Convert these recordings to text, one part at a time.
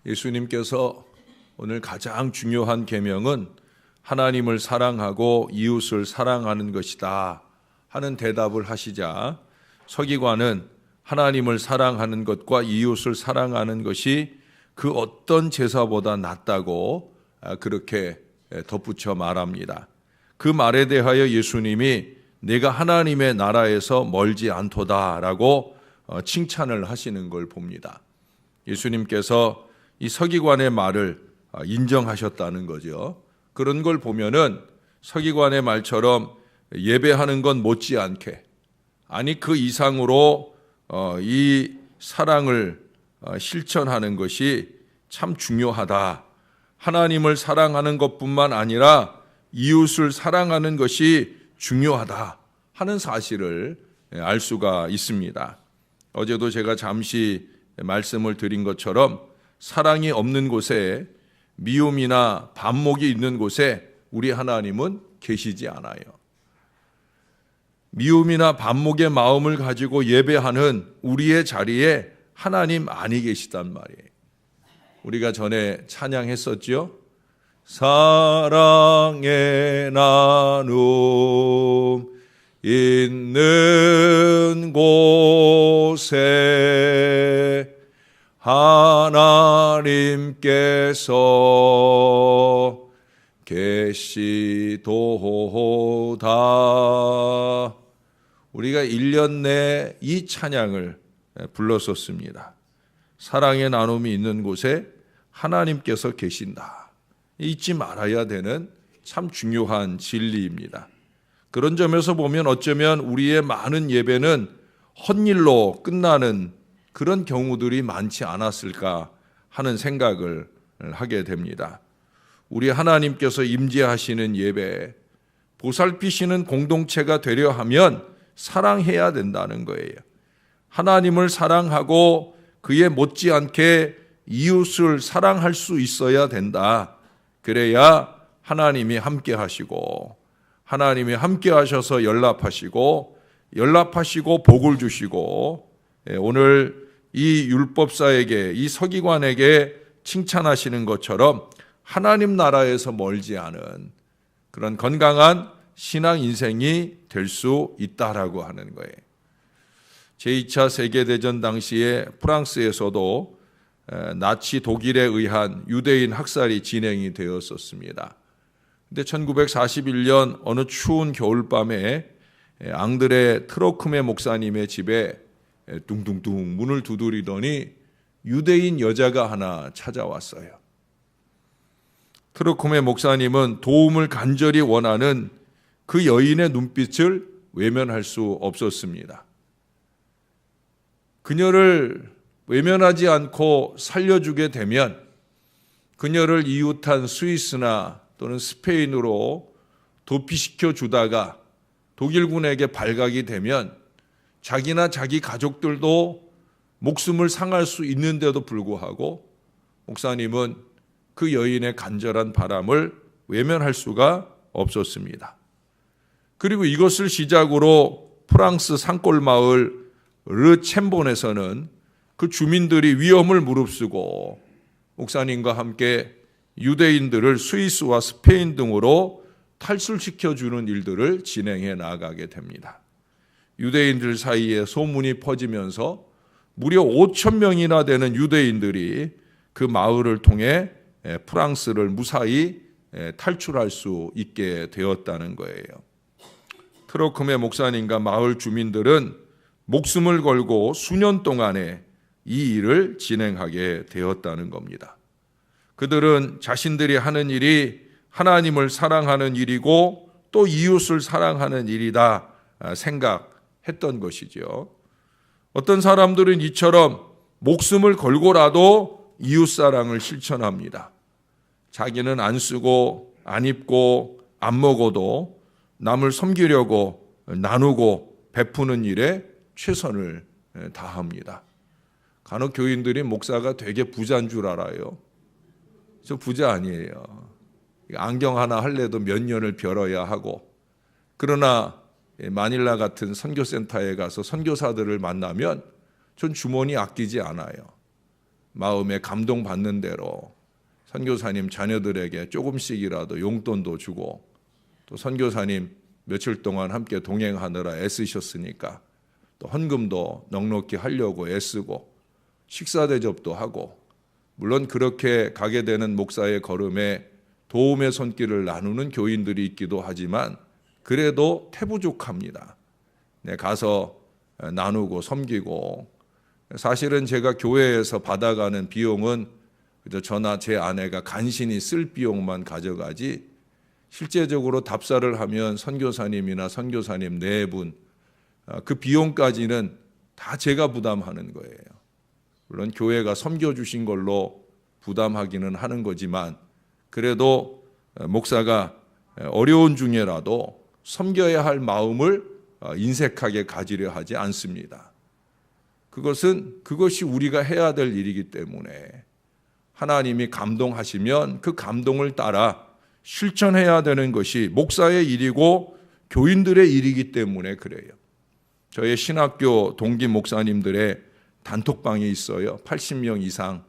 예수님께서 오늘 가장 중요한 계명은 하나님을 사랑하고 이웃을 사랑하는 것이다 하는 대답을 하시자 서기관은 하나님을 사랑하는 것과 이웃을 사랑하는 것이 그 어떤 제사보다 낫다고 그렇게 덧붙여 말합니다. 그 말에 대하여 예수님이 내가 하나님의 나라에서 멀지 않도다라고 칭찬을 하시는 걸 봅니다. 예수님께서 이 서기관의 말을 인정하셨다는 거죠. 그런 걸 보면은 서기관의 말처럼 예배하는 건 못지않게, 아니 그 이상으로 이 사랑을 실천하는 것이 참 중요하다. 하나님을 사랑하는 것뿐만 아니라 이웃을 사랑하는 것이 중요하다 하는 사실을 알 수가 있습니다. 어제도 제가 잠시 말씀을 드린 것처럼 사랑이 없는 곳에, 미움이나 반목이 있는 곳에 우리 하나님은 계시지 않아요. 미움이나 반목의 마음을 가지고 예배하는 우리의 자리에 하나님 아니 계시단 말이에요. 우리가 전에 찬양했었죠. 사랑의 나눔 있는 곳에 하나님께서 계시도다. 우리가 1년 내 이 찬양을 불렀었습니다. 사랑의 나눔이 있는 곳에 하나님께서 계신다. 잊지 말아야 되는 참 중요한 진리입니다. 그런 점에서 보면 어쩌면 우리의 많은 예배는 헛일로 끝나는 그런 경우들이 많지 않았을까 하는 생각을 하게 됩니다. 우리 하나님께서 임재하시는 예배, 보살피시는 공동체가 되려 하면 사랑해야 된다는 거예요. 하나님을 사랑하고 그에 못지않게 이웃을 사랑할 수 있어야 된다. 그래야 하나님이 함께 하시고, 하나님이 함께 하셔서 연락하시고 복을 주시고, 오늘 이 율법사에게, 이 서기관에게 칭찬하시는 것처럼 하나님 나라에서 멀지 않은 그런 건강한 신앙 인생이 될 수 있다라고 하는 거예요. 제2차 세계대전 당시에 프랑스에서도 나치 독일에 의한 유대인 학살이 진행이 되었었습니다. 근데 1941년 어느 추운 겨울밤에 앙드레 트로크메 목사님의 집에 둥둥둥 문을 두드리더니 유대인 여자가 하나 찾아왔어요. 트로크메 목사님은 도움을 간절히 원하는 그 여인의 눈빛을 외면할 수 없었습니다. 그녀를 외면하지 않고 살려주게 되면 그녀를 이웃한 스위스나 또는 스페인으로 도피시켜 주다가 독일군에게 발각이 되면 자기나 자기 가족들도 목숨을 상할 수 있는데도 불구하고 목사님은 그 여인의 간절한 바람을 외면할 수가 없었습니다. 그리고 이것을 시작으로 프랑스 산골 마을 르챔본에서는 그 주민들이 위험을 무릅쓰고 목사님과 함께 유대인들을 스위스와 스페인 등으로 탈출시켜주는 일들을 진행해 나가게 됩니다. 유대인들 사이에 소문이 퍼지면서 무려 5천 명이나 되는 유대인들이 그 마을을 통해 프랑스를 무사히 탈출할 수 있게 되었다는 거예요. 트로크메 목사님과 마을 주민들은 목숨을 걸고 수년 동안에 이 일을 진행하게 되었다는 겁니다. 그들은 자신들이 하는 일이 하나님을 사랑하는 일이고 또 이웃을 사랑하는 일이다 생각했던 것이죠. 어떤 사람들은 이처럼 목숨을 걸고라도 이웃사랑을 실천합니다. 자기는 안 쓰고 안 입고 안 먹어도 남을 섬기려고 나누고 베푸는 일에 최선을 다합니다. 간혹 교인들이 목사가 되게 부자인 줄 알아요. 저 부자 아니에요. 안경 하나 할래도 몇 년을 벼러야 하고, 그러나 마닐라 같은 선교센터에 가서 선교사들을 만나면 전 주머니 아끼지 않아요. 마음에 감동받는 대로 선교사님 자녀들에게 조금씩이라도 용돈도 주고, 또 선교사님 며칠 동안 함께 동행하느라 애쓰셨으니까 또 헌금도 넉넉히 하려고 애쓰고 식사 대접도 하고, 물론 그렇게 가게 되는 목사의 걸음에 도움의 손길을 나누는 교인들이 있기도 하지만 그래도 태부족합니다. 가서 나누고 섬기고, 사실은 제가 교회에서 받아가는 비용은 그저 저나 제 아내가 간신히 쓸 비용만 가져가지, 실제적으로 답사를 하면 선교사님이나 선교사님 네 분, 그 비용까지는 다 제가 부담하는 거예요. 물론 교회가 섬겨주신 걸로 부담하기는 하는 거지만, 그래도 목사가 어려운 중에라도 섬겨야 할 마음을 인색하게 가지려 하지 않습니다. 그것이 우리가 해야 될 일이기 때문에 하나님이 감동하시면 그 감동을 따라 실천해야 되는 것이 목사의 일이고 교인들의 일이기 때문에 그래요. 저의 신학교 동기 목사님들의 단톡방이 있어요. 80명 이상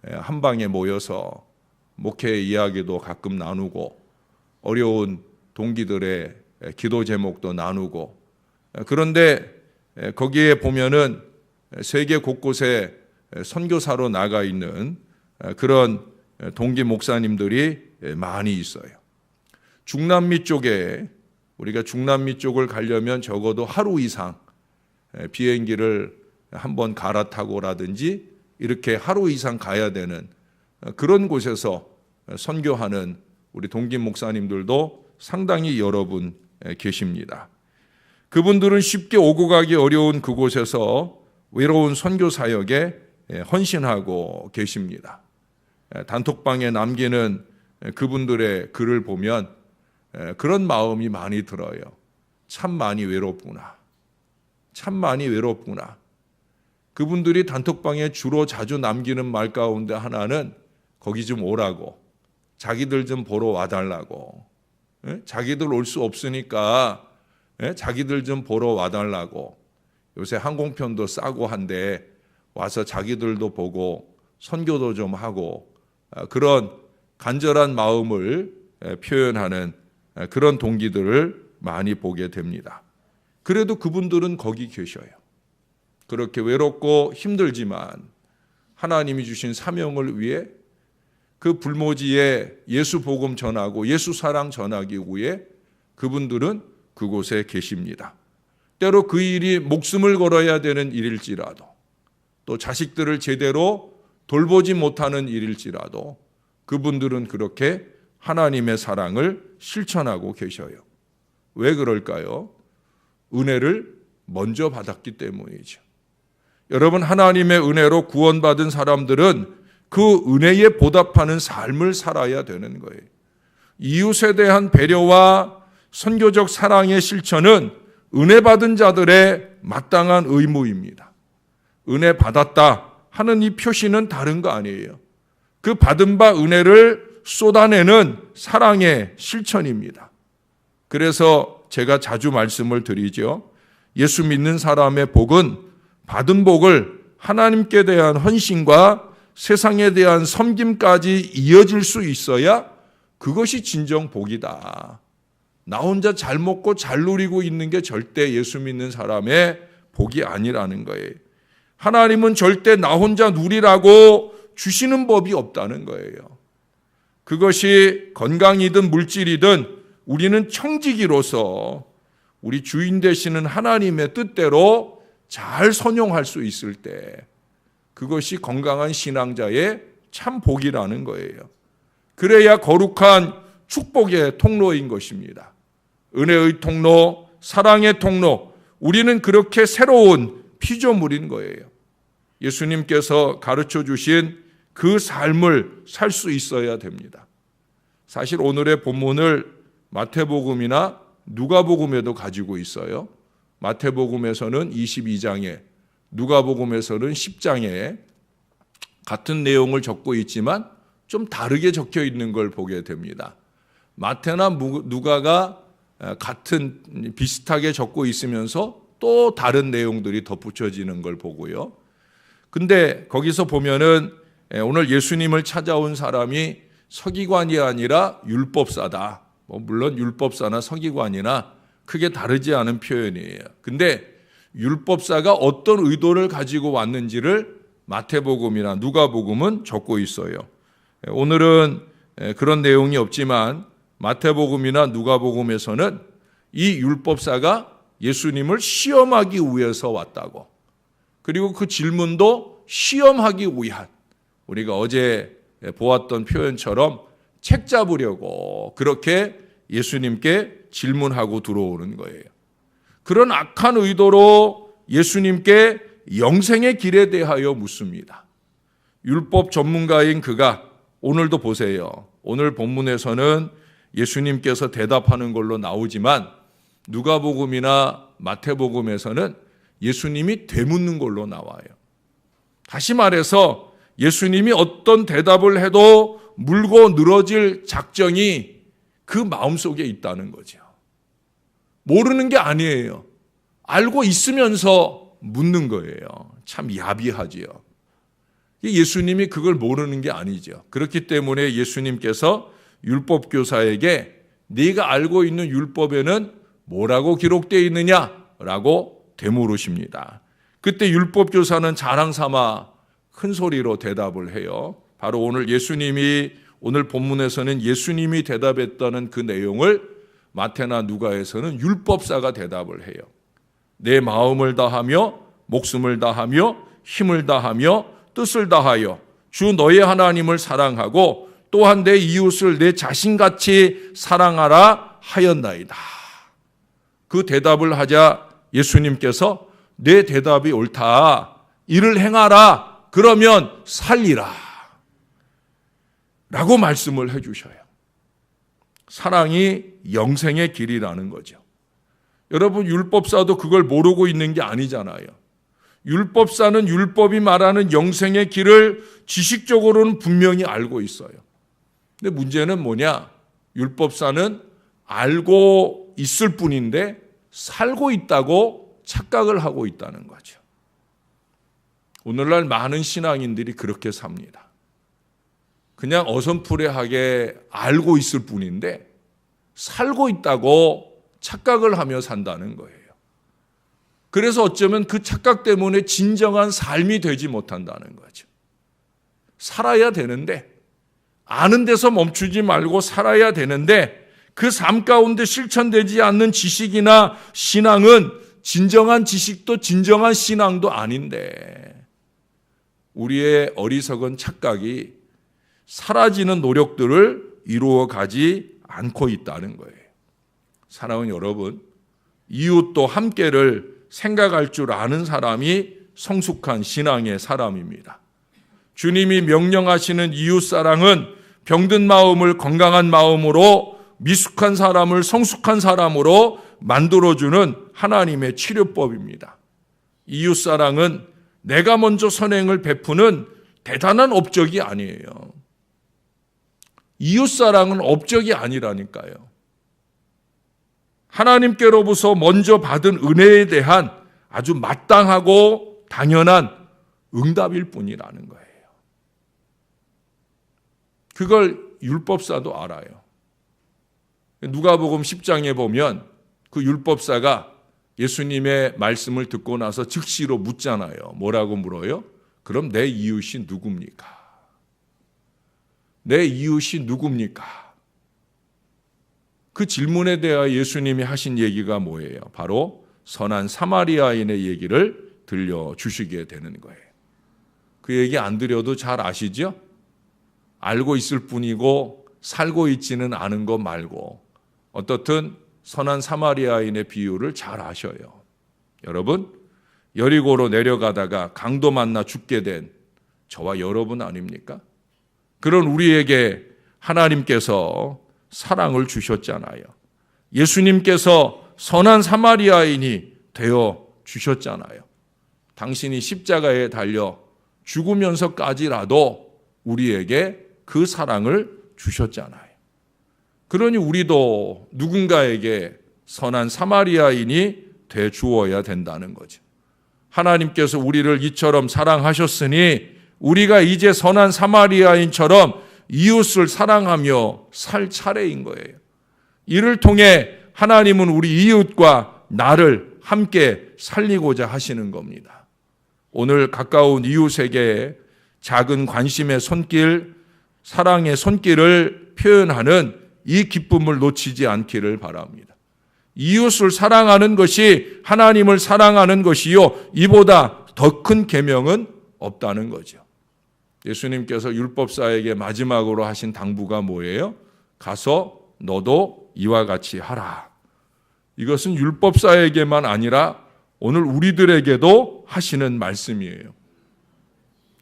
한 방에 모여서 목회 이야기도 가끔 나누고, 어려운 동기들의 기도 제목도 나누고, 그런데 거기에 보면은 세계 곳곳에 선교사로 나가 있는 그런 동기 목사님들이 많이 있어요. 중남미 쪽에, 우리가 중남미 쪽을 가려면 적어도 하루 이상 비행기를 한번 갈아타고라든지 이렇게 하루 이상 가야 되는 그런 곳에서 선교하는 우리 동기 목사님들도 상당히 여러 분 계십니다. 그분들은 쉽게 오고 가기 어려운 그곳에서 외로운 선교 사역에 헌신하고 계십니다. 단톡방에 남기는 그분들의 글을 보면 그런 마음이 많이 들어요. 참 많이 외롭구나. 참 많이 외롭구나. 그분들이 단톡방에 주로 자주 남기는 말 가운데 하나는 거기 좀 오라고, 자기들 좀 보러 와달라고, 자기들 올 수 없으니까 자기들 좀 보러 와달라고, 요새 항공편도 싸고 한데 와서 자기들도 보고 선교도 좀 하고, 그런 간절한 마음을 표현하는 그런 동기들을 많이 보게 됩니다. 그래도 그분들은 거기 계셔요. 그렇게 외롭고 힘들지만 하나님이 주신 사명을 위해 그 불모지에 예수 복음 전하고 예수 사랑 전하기 위해 그분들은 그곳에 계십니다. 때로 그 일이 목숨을 걸어야 되는 일일지라도, 또 자식들을 제대로 돌보지 못하는 일일지라도 그분들은 그렇게 하나님의 사랑을 실천하고 계셔요. 왜 그럴까요? 은혜를 먼저 받았기 때문이죠. 여러분, 하나님의 은혜로 구원받은 사람들은 그 은혜에 보답하는 삶을 살아야 되는 거예요. 이웃에 대한 배려와 선교적 사랑의 실천은 은혜 받은 자들의 마땅한 의무입니다. 은혜 받았다 하는 이 표시는 다른 거 아니에요. 그 받은 바 은혜를 쏟아내는 사랑의 실천입니다. 그래서 제가 자주 말씀을 드리죠. 예수 믿는 사람의 복은 받은 복을 하나님께 대한 헌신과 세상에 대한 섬김까지 이어질 수 있어야 그것이 진정 복이다. 나 혼자 잘 먹고 잘 누리고 있는 게 절대 예수 믿는 사람의 복이 아니라는 거예요. 하나님은 절대 나 혼자 누리라고 주시는 법이 없다는 거예요. 그것이 건강이든 물질이든 우리는 청지기로서 우리 주인 되시는 하나님의 뜻대로 잘 선용할 수 있을 때 그것이 건강한 신앙자의 참 복이라는 거예요. 그래야 거룩한 축복의 통로인 것입니다. 은혜의 통로, 사랑의 통로, 우리는 그렇게 새로운 피조물인 거예요. 예수님께서 가르쳐 주신 그 삶을 살 수 있어야 됩니다. 사실 오늘의 본문을 마태복음이나 누가복음에도 가지고 있어요. 마태복음에서는 22장에, 누가복음에서는 10장에 같은 내용을 적고 있지만 좀 다르게 적혀 있는 걸 보게 됩니다. 마태나 누가가 같은 비슷하게 적고 있으면서 또 다른 내용들이 덧붙여지는 걸 보고요. 근데 거기서 보면은 오늘 예수님을 찾아온 사람이 서기관이 아니라 율법사다. 물론 율법사나 서기관이나 크게 다르지 않은 표현이에요. 근데 율법사가 어떤 의도를 가지고 왔는지를 마태복음이나 누가복음은 적고 있어요. 오늘은 그런 내용이 없지만 마태복음이나 누가복음에서는 이 율법사가 예수님을 시험하기 위해서 왔다고, 그리고 그 질문도 시험하기 위한, 우리가 어제 보았던 표현처럼 책 잡으려고 그렇게 예수님께 질문하고 들어오는 거예요. 그런 악한 의도로 예수님께 영생의 길에 대하여 묻습니다. 율법 전문가인 그가, 오늘도 보세요. 오늘 본문에서는 예수님께서 대답하는 걸로 나오지만 누가복음이나 마태복음에서는 예수님이 되묻는 걸로 나와요. 다시 말해서 예수님이 어떤 대답을 해도 물고 늘어질 작정이 그 마음속에 있다는 거죠. 모르는 게 아니에요. 알고 있으면서 묻는 거예요. 참 야비하지요. 예수님이 그걸 모르는 게 아니죠. 그렇기 때문에 예수님께서 율법교사에게 네가 알고 있는 율법에는 뭐라고 기록되어 있느냐라고 되물으십니다. 그때 율법교사는 자랑삼아 큰 소리로 대답을 해요. 바로 오늘 본문에서는 예수님이 대답했다는 그 내용을 마태나 누가에서는 율법사가 대답을 해요. 내 마음을 다하며 목숨을 다하며 힘을 다하며 뜻을 다하여 주 너의 하나님을 사랑하고 또한 내 이웃을 내 자신같이 사랑하라 하였나이다. 그 대답을 하자 예수님께서 내 대답이 옳다. 이를 행하라. 그러면 살리라. 라고 말씀을 해주셔요. 사랑이 영생의 길이라는 거죠. 여러분, 율법사도 그걸 모르고 있는 게 아니잖아요. 율법사는 율법이 말하는 영생의 길을 지식적으로는 분명히 알고 있어요. 근데 문제는 뭐냐? 율법사는 알고 있을 뿐인데 살고 있다고 착각을 하고 있다는 거죠. 오늘날 많은 신앙인들이 그렇게 삽니다. 그냥 어선푸레하게 알고 있을 뿐인데 살고 있다고 착각을 하며 산다는 거예요. 그래서 어쩌면 그 착각 때문에 진정한 삶이 되지 못한다는 거죠. 살아야 되는데, 아는 데서 멈추지 말고 살아야 되는데 그 삶 가운데 실천되지 않는 지식이나 신앙은 진정한 지식도 진정한 신앙도 아닌데, 우리의 어리석은 착각이 사라지는 노력들을 이루어가지 않고 있다는 거예요. 사랑하는 여러분, 이웃도 함께를 생각할 줄 아는 사람이 성숙한 신앙의 사람입니다. 주님이 명령하시는 이웃사랑은 병든 마음을 건강한 마음으로, 미숙한 사람을 성숙한 사람으로 만들어주는 하나님의 치료법입니다. 이웃사랑은 내가 먼저 선행을 베푸는 대단한 업적이 아니에요. 이웃사랑은 업적이 아니라니까요. 하나님께로부터 먼저 받은 은혜에 대한 아주 마땅하고 당연한 응답일 뿐이라는 거예요. 그걸 율법사도 알아요. 누가복음 10장에 보면 그 율법사가 예수님의 말씀을 듣고 나서 즉시로 묻잖아요. 뭐라고 물어요? 그럼 내 이웃이 누굽니까? 내 이웃이 누굽니까? 그 질문에 대하여 예수님이 하신 얘기가 뭐예요? 바로 선한 사마리아인의 얘기를 들려주시게 되는 거예요. 그 얘기 안 드려도 잘 아시죠? 알고 있을 뿐이고 살고 있지는 않은 것 말고 어떻든 선한 사마리아인의 비유를 잘 아셔요. 여러분, 여리고로 내려가다가 강도 만나 죽게 된 저와 여러분 아닙니까? 그런 우리에게 하나님께서 사랑을 주셨잖아요. 예수님께서 선한 사마리아인이 되어 주셨잖아요. 당신이 십자가에 달려 죽으면서까지라도 우리에게 그 사랑을 주셨잖아요. 그러니 우리도 누군가에게 선한 사마리아인이 돼 주어야 된다는 거죠. 하나님께서 우리를 이처럼 사랑하셨으니 우리가 이제 선한 사마리아인처럼 이웃을 사랑하며 살 차례인 거예요. 이를 통해 하나님은 우리 이웃과 나를 함께 살리고자 하시는 겁니다. 오늘 가까운 이웃에게 작은 관심의 손길, 사랑의 손길을 표현하는 이 기쁨을 놓치지 않기를 바랍니다. 이웃을 사랑하는 것이 하나님을 사랑하는 것이요, 이보다 더 큰 계명은 없다는 거죠. 예수님께서 율법사에게 마지막으로 하신 당부가 뭐예요? 가서 너도 이와 같이 하라. 이것은 율법사에게만 아니라 오늘 우리들에게도 하시는 말씀이에요.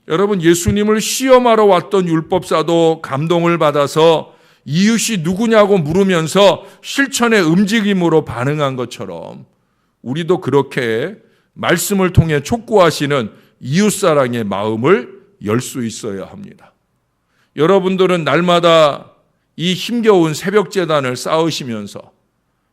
여러분, 예수님을 시험하러 왔던 율법사도 감동을 받아서 이웃이 누구냐고 물으면서 실천의 움직임으로 반응한 것처럼 우리도 그렇게 말씀을 통해 촉구하시는 이웃사랑의 마음을 열 수 있어야 합니다. 여러분들은 날마다 이 힘겨운 새벽제단을 쌓으시면서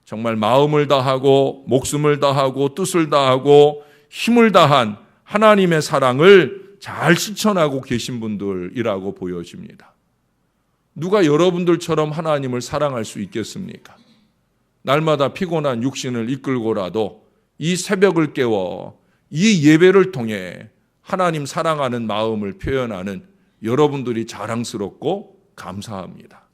정말 마음을 다하고 목숨을 다하고 뜻을 다하고 힘을 다한 하나님의 사랑을 잘 실천하고 계신 분들이라고 보여집니다. 누가 여러분들처럼 하나님을 사랑할 수 있겠습니까? 날마다 피곤한 육신을 이끌고라도 이 새벽을 깨워 이 예배를 통해 하나님 사랑하는 마음을 표현하는 여러분들이 자랑스럽고 감사합니다.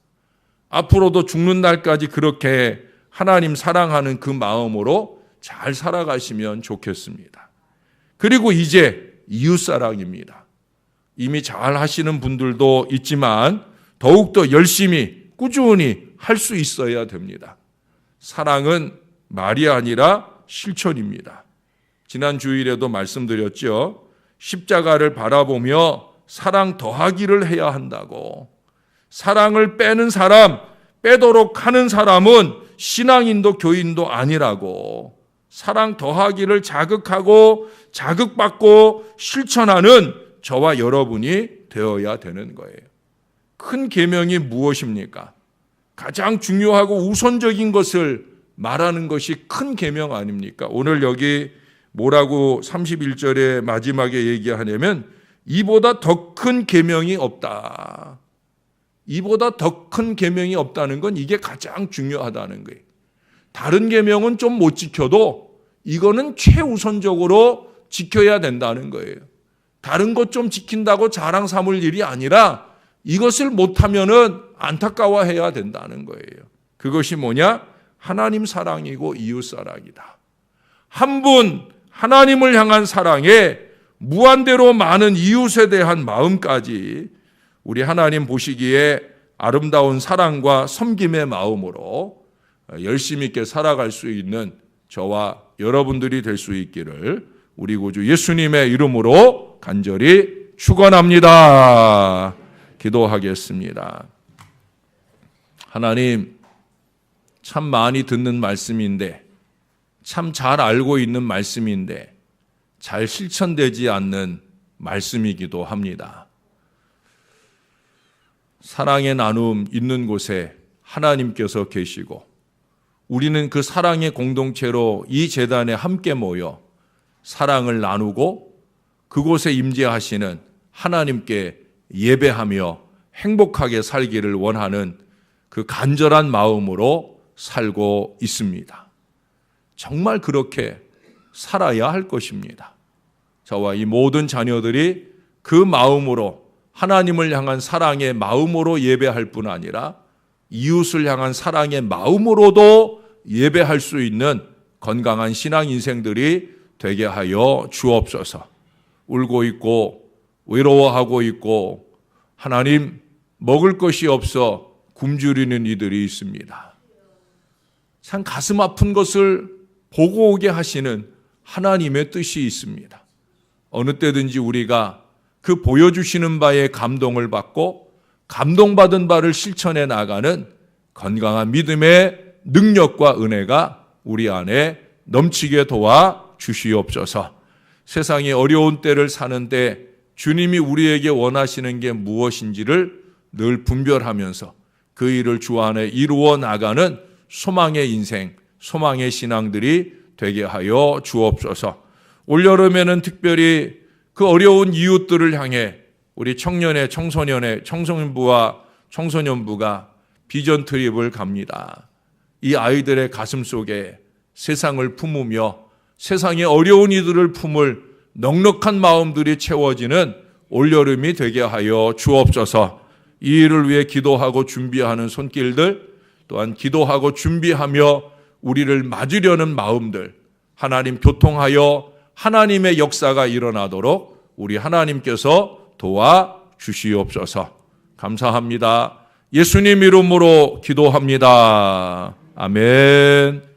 앞으로도 죽는 날까지 그렇게 하나님 사랑하는 그 마음으로 잘 살아가시면 좋겠습니다. 그리고 이제 이웃사랑입니다. 이미 잘 하시는 분들도 있지만 더욱더 열심히 꾸준히 할 수 있어야 됩니다. 사랑은 말이 아니라 실천입니다. 지난 주일에도 말씀드렸죠. 십자가를 바라보며 사랑 더하기를 해야 한다고. 사랑을 빼는 사람, 빼도록 하는 사람은 신앙인도 교인도 아니라고. 사랑 더하기를 자극하고 자극받고 실천하는 저와 여러분이 되어야 되는 거예요. 큰 계명이 무엇입니까? 가장 중요하고 우선적인 것을 말하는 것이 큰 계명 아닙니까? 오늘 여기 뭐라고 31절의 마지막에 얘기하냐면 이보다 더 큰 계명이 없다. 이보다 더 큰 계명이 없다는 건 이게 가장 중요하다는 거예요. 다른 계명은 좀 못 지켜도 이거는 최우선적으로 지켜야 된다는 거예요. 다른 것 좀 지킨다고 자랑 삼을 일이 아니라 이것을 못하면은 안타까워해야 된다는 거예요. 그것이 뭐냐? 하나님 사랑이고 이웃 사랑이다. 한 분 하나님을 향한 사랑에 무한대로 많은 이웃에 대한 마음까지 우리 하나님 보시기에 아름다운 사랑과 섬김의 마음으로 열심히 있게 살아갈 수 있는 저와 여러분들이 될 수 있기를 우리 구주 예수님의 이름으로 간절히 축원합니다. 기도하겠습니다. 하나님, 참 많이 듣는 말씀인데, 참 잘 알고 있는 말씀인데 잘 실천되지 않는 말씀이기도 합니다. 사랑의 나눔 있는 곳에 하나님께서 계시고 우리는 그 사랑의 공동체로 이 제단에 함께 모여 사랑을 나누고 그곳에 임재하시는 하나님께 예배하며 행복하게 살기를 원하는 그 간절한 마음으로 살고 있습니다. 정말 그렇게 살아야 할 것입니다. 저와 이 모든 자녀들이 그 마음으로 하나님을 향한 사랑의 마음으로 예배할 뿐 아니라 이웃을 향한 사랑의 마음으로도 예배할 수 있는 건강한 신앙 인생들이 되게 하여 주옵소서. 울고 있고 외로워하고 있고 하나님 먹을 것이 없어 굶주리는 이들이 있습니다. 참 가슴 아픈 것을 보고 오게 하시는 하나님의 뜻이 있습니다. 어느 때든지 우리가 그 보여주시는 바에 감동을 받고 감동받은 바를 실천해 나가는 건강한 믿음의 능력과 은혜가 우리 안에 넘치게 도와 주시옵소서. 세상의 어려운 때를 사는데 주님이 우리에게 원하시는 게 무엇인지를 늘 분별하면서 그 일을 주 안에 이루어 나가는 소망의 인생, 소망의 신앙들이 되게 하여 주옵소서. 올여름에는 특별히 그 어려운 이웃들을 향해 우리 청년회, 청소년회, 청소년부와 청소년부가 비전 트립을 갑니다. 이 아이들의 가슴 속에 세상을 품으며 세상의 어려운 이들을 품을 넉넉한 마음들이 채워지는 올여름이 되게 하여 주옵소서. 이 일을 위해 기도하고 준비하는 손길들, 또한 기도하고 준비하며 우리를 맞으려는 마음들, 하나님 교통하여 하나님의 역사가 일어나도록 우리 하나님께서 도와주시옵소서. 감사합니다. 예수님 이름으로 기도합니다. 아멘.